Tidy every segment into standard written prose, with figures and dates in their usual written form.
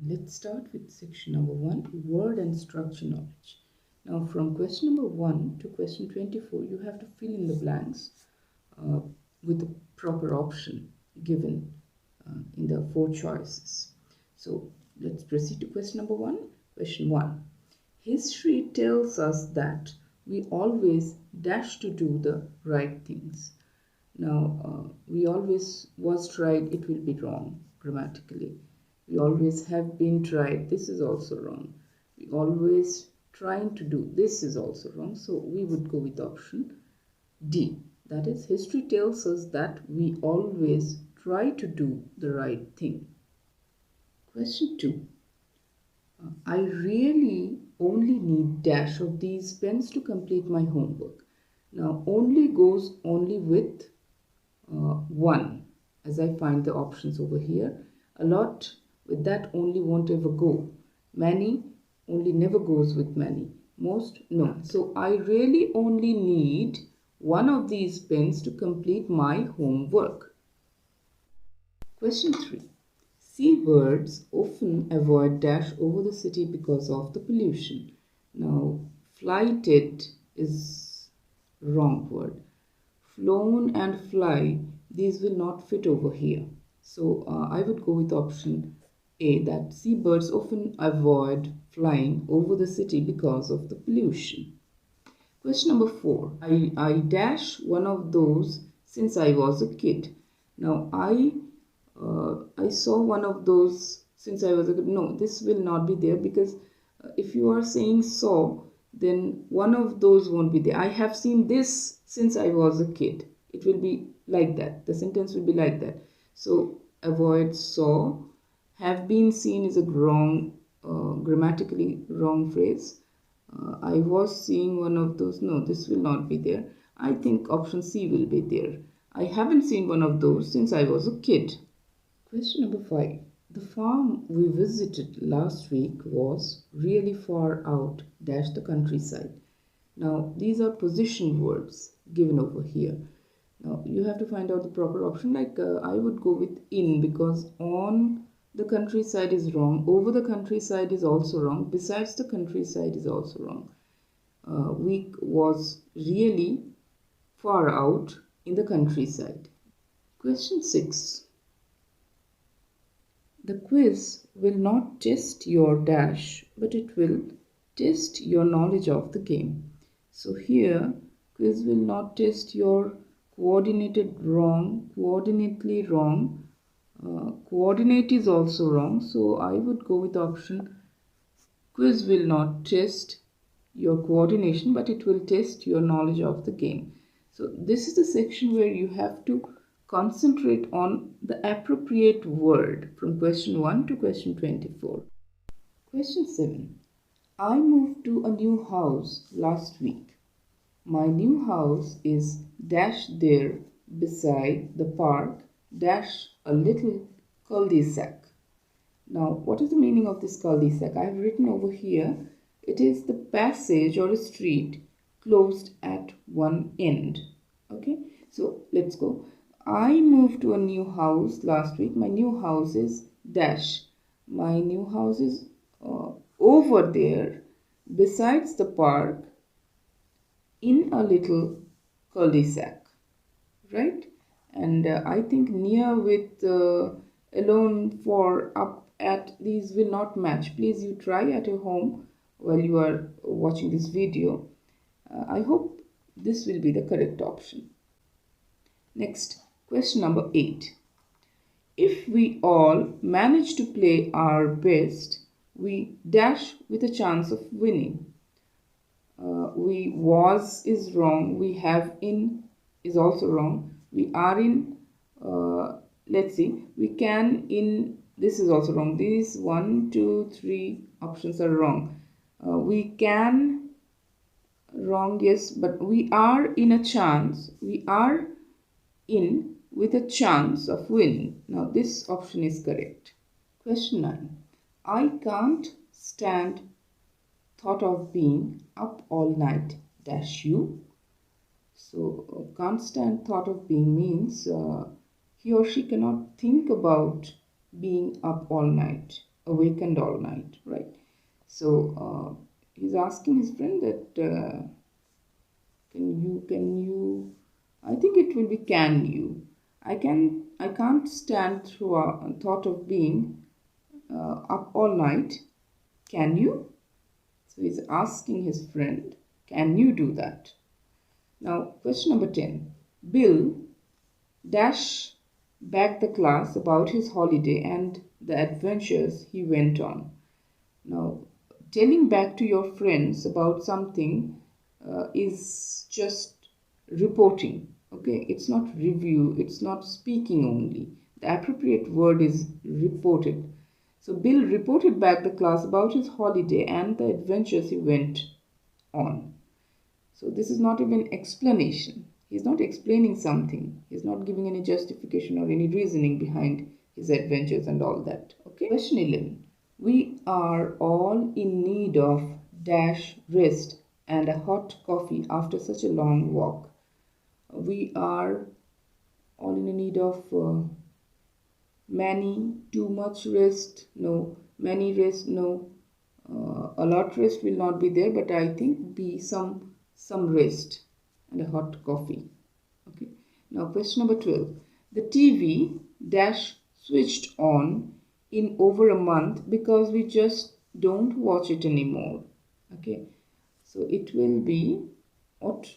let's start with section number 1, word and structure knowledge. Now from question number 1 to question 24, you have to fill in the blanks with the proper option given in the 4 choices. So let's proceed to question number 1. Question 1. History tells us that we always dash to do the right things. Now, we always was tried, it will be wrong grammatically. We always have been tried, this is also wrong. We always trying to do, this is also wrong. So we would go with option D. That is, history tells us that we always try to do the right thing. Question 2. I really only need dash of these pens to complete my homework. Now, only goes only with 1, as I find the options over here. A lot with that only won't ever go. Many only never goes with many. Most no. So I really only need one of these pens to complete my homework. Question 3. Seabirds often avoid dash over the city because of the pollution. Now, flighted is wrong word. Flown and fly, these will not fit over here. So I would go with option A, that seabirds often avoid flying over the city because of the pollution. Question number 4. I dash one of those since I was a kid. Now I saw one of those since I was a kid. No, this will not be there because if you are saying saw, then one of those won't be there. I have seen this since I was a kid. It will be like that. The sentence will be like that. So avoid saw. Have been seen is a wrong, grammatically wrong phrase. I was seeing one of those. No, this will not be there. I think option C will be there. I haven't seen one of those since I was a kid. Question number 5. The farm we visited last week was really far out dash the countryside. Now these are position words given over here. Now you have to find out the proper option. Like I would go with in, because on the countryside is wrong, over the countryside is also wrong, besides the countryside is also wrong. Week was really far out in the countryside. Question 6. The quiz will not test your dash, but it will test your knowledge of the game. So here, quiz will not test your coordinated wrong, coordinately wrong. Coordinate is also wrong. So I would go with option quiz will not test your coordination, but it will test your knowledge of the game. So this is the section where you have to concentrate on the appropriate word from question 1 to question 24. Question 7. I moved to a new house last week. My new house is dash there beside the park dash a little cul-de-sac. Now, what is the meaning of this cul-de-sac? I have written over here, it is the passage or a street closed at one end. Okay, so let's go. I moved to a new house last week. My new house is dash. My new house is over there besides the park in a little cul-de-sac, right? And I think near with alone, for, up, at, these will not match. Please you try at your home while you are watching this video. I hope this will be the correct option. Next, question number 8. If we all manage to play our best, we dash with a chance of winning. We was is wrong. We have in is also wrong. We are in, let's see, we can in, this is also wrong. These 1, 2, 3 options are wrong. We can, wrong, yes, but we are in a chance. We are in with a chance of winning. Now this option is correct. Question 9. I can't stand thought of being up all night dash you. So can't stand thought of being means he or she cannot think about being up all night. awakened all night, right? So he's asking his friend that can you, I think it will be can you. I can't stand through a thought of being up all night. Can you? So he's asking his friend, can you do that? Now, question number 10. Bill dash back the class about his holiday and the adventures he went on. Now, telling back to your friends about something is just reporting. Okay, it's not review, it's not speaking only. The appropriate word is reported. So Bill reported back the class about his holiday and the adventures he went on. So this is not even explanation. He's not explaining something. He's not giving any justification or any reasoning behind his adventures and all that. Okay. Question 11. We are all in need of dash rest and a hot coffee after such a long walk. We are all in need of many, too much rest, no, many rest, no, a lot rest will not be there, but I think be some rest and a hot coffee. Okay. Now question number 12. The TV dash switched on in over a month because we just don't watch it anymore. Okay. So it will be ought,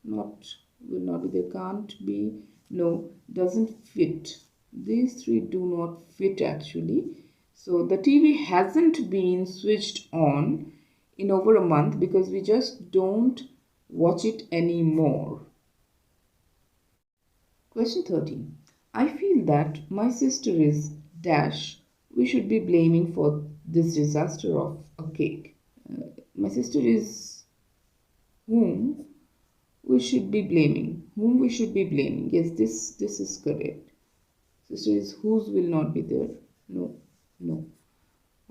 not, will not be there, can't be, no, doesn't fit. These three do not fit actually. So the TV hasn't been switched on in over a month because we just don't watch it anymore. Question 13. I feel that my sister is dash. We should be blaming for this disaster of a cake. My sister is whom we should be blaming. Whom we should be blaming. Yes, this is correct. Sister is whose will not be there. No, no.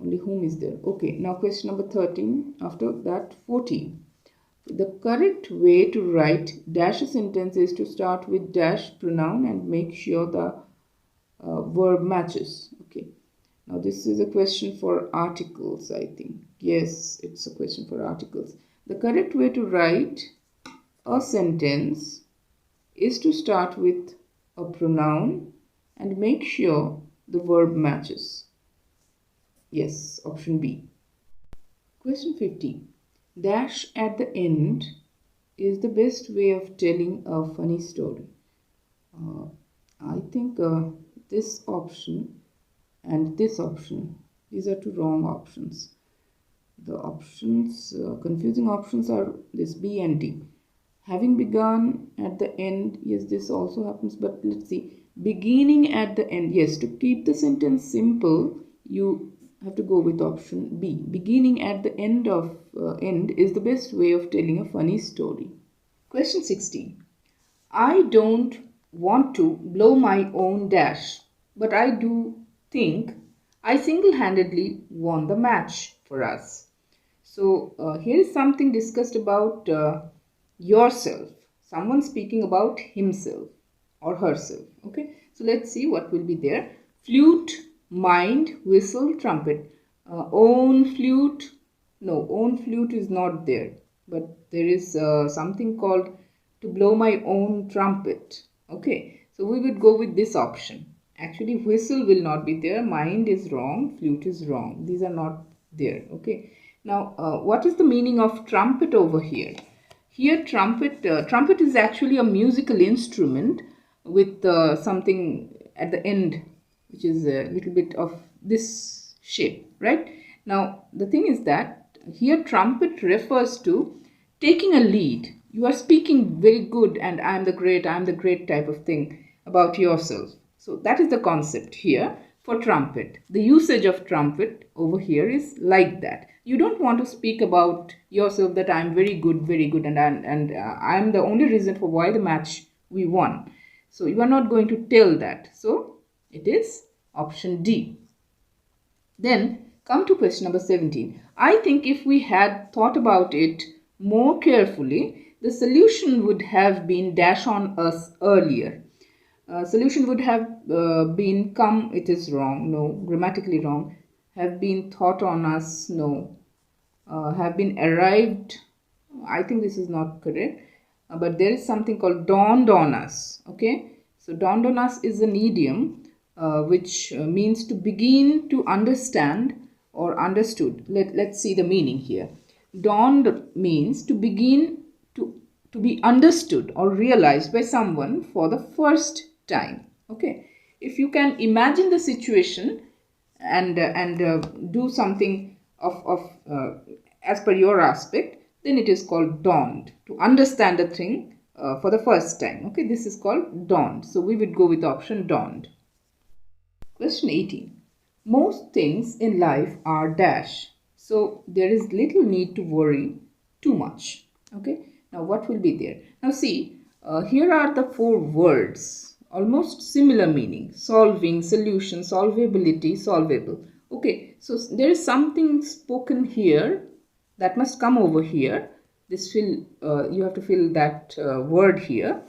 Only whom is there. Okay, now question number 13. After that, 14. The correct way to write dash a sentence is to start with dash pronoun and make sure the verb matches. Okay. Now this is a question for articles, I think. Yes, it's a question for articles. The correct way to write a sentence is to start with a pronoun and make sure the verb matches. Yes, option B. Question 15. Dash at the end is the best way of telling a funny story. I think this option and this option, these are two wrong options. The options, confusing options are this B and D. Having begun at the end, yes, this also happens, but let's see. Beginning at the end, yes, to keep the sentence simple, you have to go with option B. Beginning at the end of end is the best way of telling a funny story. Question 16. I don't want to blow my own dash, but I do think I single-handedly won the match for us. So here is something discussed about yourself. Someone speaking about himself or herself. Okay. So let's see what will be there. Flute, mind, whistle, trumpet. Own flute. No, own flute is not there. But there is something called to blow my own trumpet. Okay. So we would go with this option. Actually, whistle will not be there. Mind is wrong. Flute is wrong. These are not there. Okay. Now, what is the meaning of trumpet over here? Here, trumpet is actually a musical instrument with something at the end, which is a little bit of this shape, right? Now, the thing is that here trumpet refers to taking a lead. You are speaking very good and I am the great type of thing about yourself. So that is the concept here for trumpet. The usage of trumpet over here is like that. You don't want to speak about yourself that I am very good and I am the only reason for why the match we won. So you are not going to tell that. So it is option D. Then come to question number 17. I think if we had thought about it more carefully, the solution would have been dash on us earlier. Solution would have been come, it is wrong, no, grammatically wrong. Have been thought on us, no. Have been arrived, I think this is not correct, but there is something called dawned on us. Okay, so dawned on us is an idiom which means to begin to understand or understood. Let's see the meaning here. Dawned means to begin to be understood or realized by someone for the first time. Okay, if you can imagine the situation and do something of as per your aspect, then it is called dawned. To understand a thing for the first time. Okay, this is called dawned. So we would go with option dawned. Question 18. Most things in life are dash. So there is little need to worry too much. Okay, now what will be there? Now see, here are the four words, almost similar meaning: solving, solution, solvability, solvable. Okay, so there is something spoken here that must come over here. This will you have to fill that word here.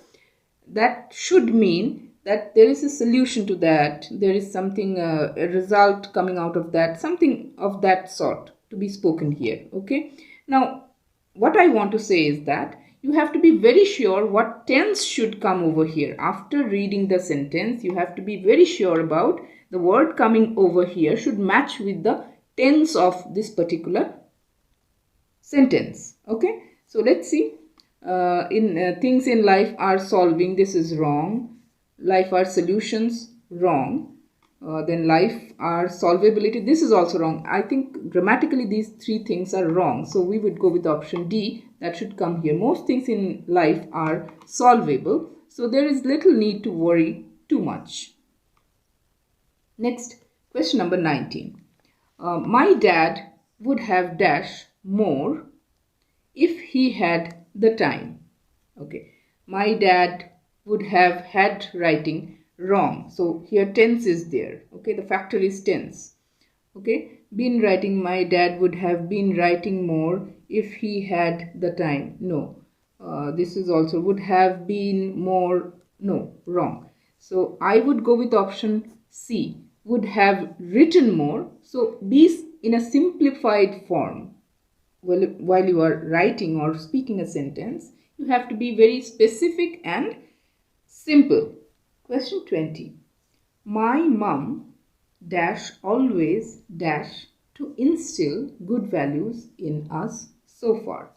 That should mean that there is a solution to that. There is something, a result coming out of that, something of that sort to be spoken here. Okay, now what I want to say is that you have to be very sure what tense should come over here. After reading the sentence, you have to be very sure about the word coming over here should match with the tense of this particular sentence. Okay, so let's see. Things in life are solving, this is wrong. Life are solutions, wrong. Then life are solvability, this is also wrong. I think grammatically these three things are wrong, so we would go with option D. That should come here. Most things in life are solvable, so there is little need to worry too much. Next, question number 19. My dad would have dash more if he had the time. Okay, my dad would have had writing, wrong. So here tense is there. Okay, the factor is tense. Okay, been writing, my dad would have been writing more if he had the time. No, this is also would have been more. No, wrong. So I would go with option C, would have written more. So be in a simplified form. Well, while you are writing or speaking a sentence, you have to be very specific and simple. Question 20. My mum dash always dash to instill good values in us so far.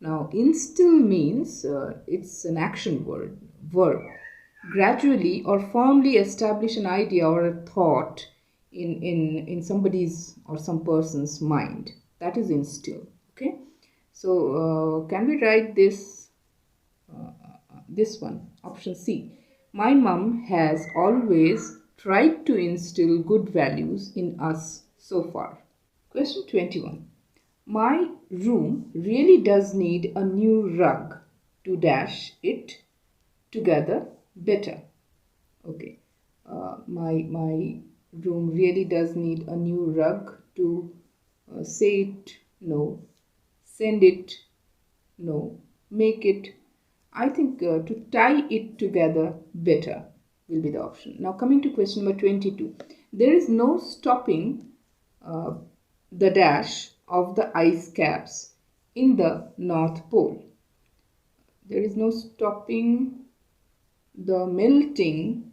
Now, instill means it's an action word, verb. Gradually or firmly establish an idea or a thought in somebody's or some person's mind. That is instill. Okay, so can we write this one, option C? My mum has always tried to instill good values in us so far. Question 21. My room really does need a new rug to dash it together better. Okay, my room really does need a new rug to say it, no. Send it, no. Make it, I think to tie it together better will be the option. Now coming to question number 22. There is no stopping the dash of the ice caps in the North Pole. There is no stopping the melting,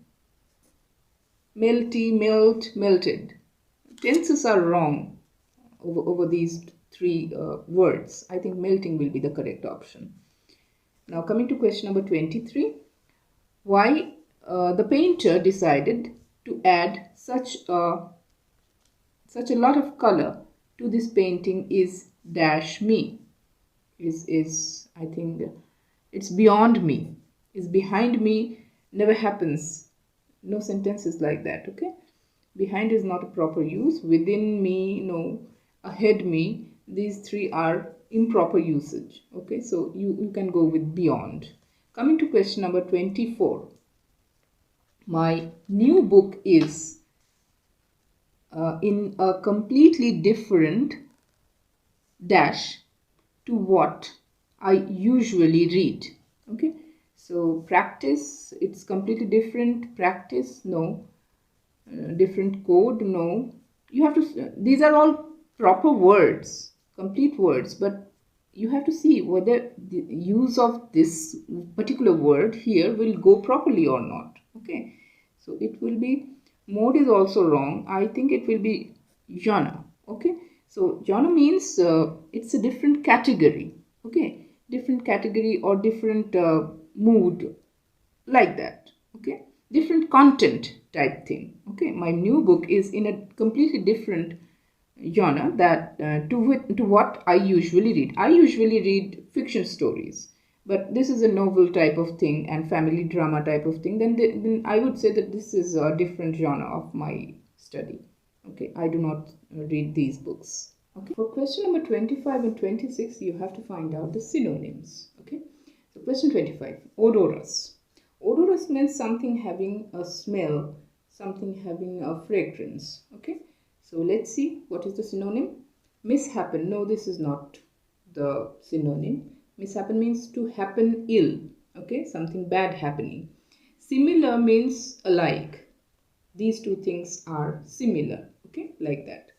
melty, melt, melted. Tenses are wrong over these three words. I think melting will be the correct option. Now coming to question number 23. Why the painter decided to add such a lot of color to this painting is dash me. Is I think it's beyond me. Is behind me never happens. No sentences like that. Okay. Behind is not a proper use. Within me, no. Ahead me. These three are improper usage. Okay, so you can go with beyond. Coming to question number 24. My new book is in a completely different dash to what I usually read. Okay, so practice, it's completely different. Practice, no. Different code, no. you have to, these are all proper words, complete words, but you have to see whether the use of this particular word here will go properly or not. Okay, so it will be, mode is also wrong. I think it will be genre. Okay, so genre means it's a different category. Okay, different category or different mood, like that. Okay, different content type thing. Okay, my new book is in a completely different genre that to what I usually read. I usually read fiction stories, but this is a novel type of thing and family drama type of thing. Then I would say that this is a different genre of my study. Okay, I do not read these books. Okay, for question number 25 and 26, you have to find out the synonyms. Okay, so question 25, odorous. Odorous means something having a smell, something having a fragrance. Okay, so let's see what is the synonym. Mishappen. No, this is not the synonym. Mishappen means to happen ill. Okay, something bad happening. Similar means alike. These two things are similar. Okay, like that.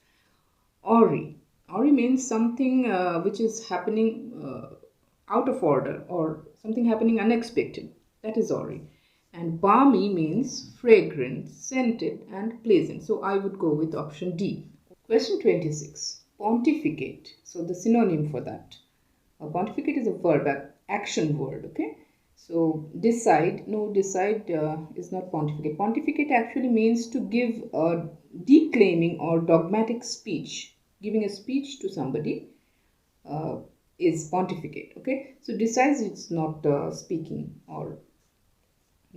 Awry. Awry means something which is happening out of order or something happening unexpected. That is awry. And balmy means fragrant, scented and pleasant. So I would go with option D. Question 26. Pontificate. So the synonym for that. Pontificate is a verb, action word. Okay. So decide. No, decide is not pontificate. Pontificate actually means to give a declaiming or dogmatic speech. Giving a speech to somebody is pontificate. Okay. So decide is not speaking or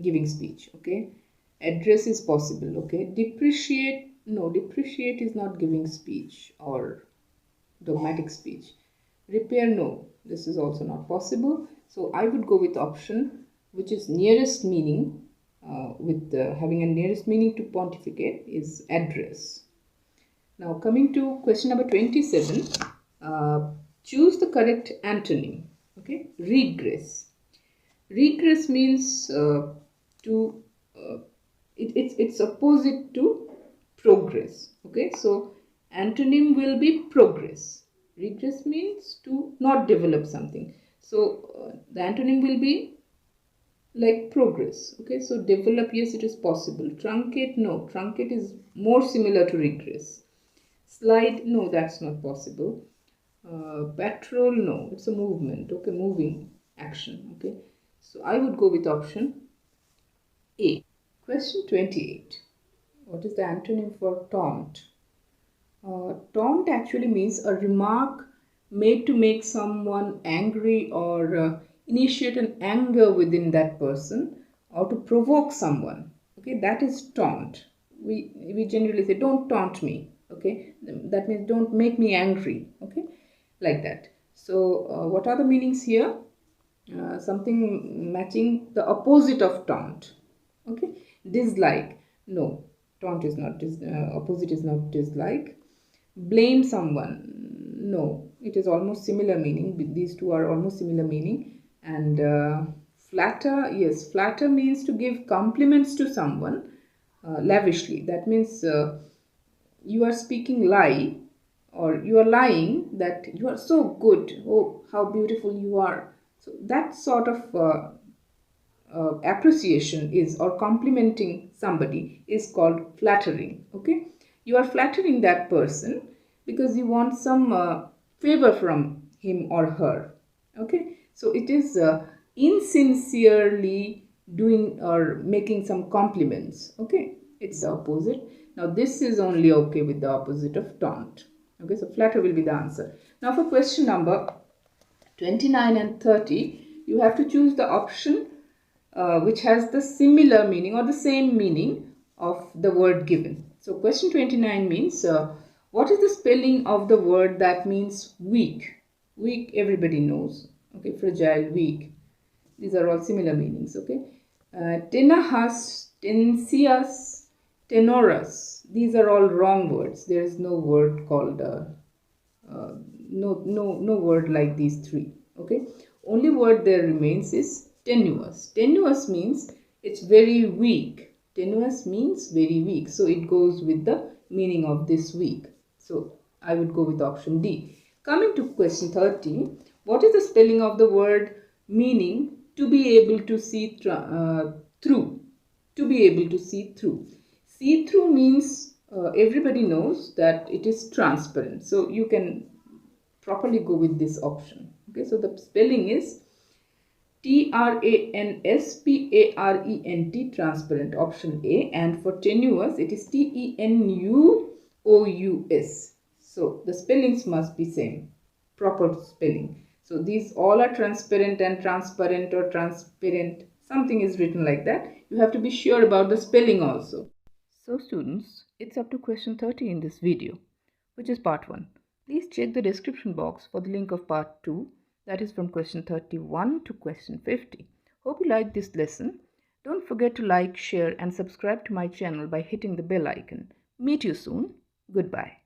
giving speech. Okay. Address is possible. Okay. Depreciate. No, depreciate is not giving speech or dogmatic speech. Repair. No, this is also not possible. So I would go with option which is nearest meaning, having a nearest meaning to pontificate is address. Now coming to question number 27, choose the correct antonym. Okay, regress. Regress means it's opposite to progress. Okay, so antonym will be progress. Regress means to not develop something. So the antonym will be like progress. Okay, so develop, yes, it is possible. Truncate, no, truncate is more similar to regress. Slide, no, that's not possible. Patrol, no, it's a movement. Okay, moving action. Okay, so I would go with option A. Question 28. What is the antonym for taunt? Taunt actually means a remark made to make someone angry or initiate an anger within that person or to provoke someone. Okay, that is taunt. We generally say, don't taunt me. Okay, that means don't make me angry. Okay, like that. So what are the meanings here? Something matching the opposite of taunt. Okay, dislike. No, taunt is not opposite is not dislike. Blame someone. No, it is almost similar meaning. These two are almost similar meaning. And flatter, yes, flatter means to give compliments to someone lavishly. That means you are speaking lie or you are lying that you are so good. Oh, how beautiful you are. So that sort of appreciation is, or complimenting somebody is called flattering. Okay, you are flattering that person because you want some favor from him or her. Okay, so it is insincerely doing or making some compliments. Okay, it's the opposite. Now this is only okay with the opposite of taunt. Okay, so flatter will be the answer. Now for question number 29 and 30, you have to choose the option which has the similar meaning or the same meaning of the word given. So question 29 means what is the spelling of the word that means weak? Weak, everybody knows. Okay, fragile, weak. These are all similar meanings. Okay, tenahas, tensias, tenorus. These are all wrong words. There is no word called no word like these three. Okay, only word there remains is tenuous. Tenuous means it's very weak. Tenuous means very weak. So it goes with the meaning of this week. So I would go with option D. Coming to question 30, what is the spelling of the word meaning to be able to see through? To be able to see through. See through means everybody knows that it is transparent. So you can properly go with this option. Okay, so the spelling is transparent, transparent, option A, and for tenuous it is tenous. So the spellings must be same, proper spelling. So these all are transparent and transparent or transparent, something is written like that. You have to be sure about the spelling also. So students, it's up to question 30 in this video, which is part 1. Please check the description box for the link of part 2, that is from question 31 to question 50. Hope you liked this lesson. Don't forget to like, share and subscribe to my channel by hitting the bell icon. Meet you soon. Goodbye.